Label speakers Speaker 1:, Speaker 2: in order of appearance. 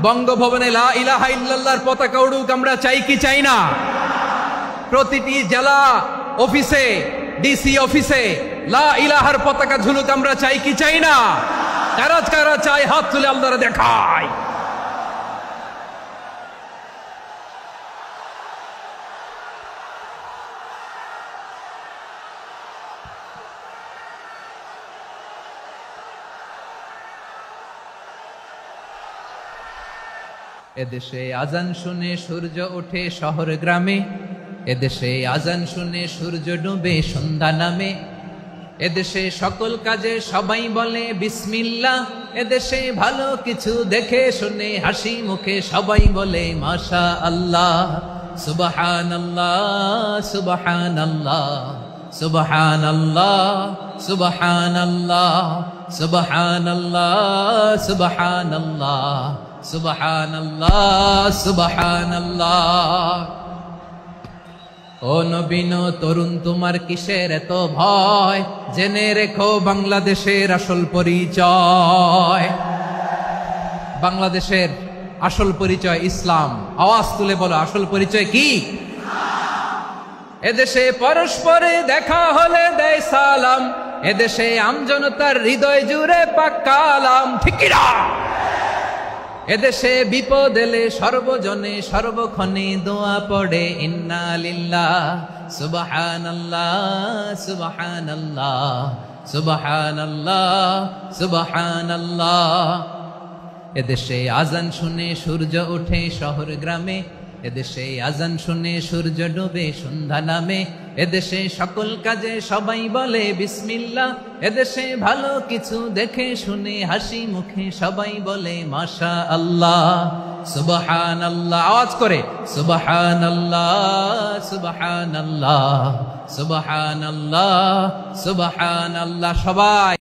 Speaker 1: বঙ্গভবনে লা ইলাহা ইল্লাল্লাহর পতাকা উড়ুক, আমরা চাই কি চাই না? প্রতিটি জেলা অফিসে, ডিসি অফিসে লা ইলাহার পতাকা ঝুলুক, আমরা চাই কি চাই না? কারা কারা চাই হাত তুলে আল্লাহরে দেখায়। এদেশে আজান শুনে সূর্য ওঠে শহর গ্রামে, এদেশে আজান শুনে সূর্য ডুবে সন্ধ্যা নামে, এদেশে সকল কাজে সবাই বলে বিসমিল্লাহ, এদেশে ভালো কিছু দেখে শুনে হাসি মুখে সবাই বলে মাশা আল্লাহ। সুবহানাল্লাহ সুবহানাল্লাহ সুবহানাল্লাহ সুবহানাল্লাহ সুবহানাল্লাহ সুবহানাল্লাহ সুবহানাল্লাহ সুবহানাল্লাহ। ও নবীন তরুণ, তোমার কিসের এত ভয়? জেনে রেখো বাংলাদেশের আসল পরিচয়। বাংলাদেশের আসল পরিচয় ইসলাম। আওয়াজ তুলে বলো, আসল পরিচয় কি? এদেশে পরস্পরে দেখা হলে দেয় সালাম, এদেশে আমজনতার হৃদয় জুড়ে পাক্কা আলাম। ঠিক কি না? এদেশে বিপদ এলে সর্বজনে সর্বক্ষণে দোয়া পড়ে ইন্না লিল্লাহ সুবহানাল্লাহ সুবহানাল্লাহ সুবহানাল্লাহ সুবহানাল্লাহ। এদেশে আজান শুনে সূর্য ওঠে শহর গ্রামে, এদেশে আজান শুনে সূর্য ডুবে সন্ধ্যা নামে, এদেশে সকল কাজে সবাই বলে বিসমিল্লাহ, এদেশে ভালো কিছু দেখে শুনে হাসি মুখে সবাই বলে মাশা আল্লাহ। সুবহানাল্লাহ, আওয়াজ করে সুবহানাল্লাহ সুবহানাল্লাহ সুবহানাল্লাহ সুবহানাল্লাহ। সবাই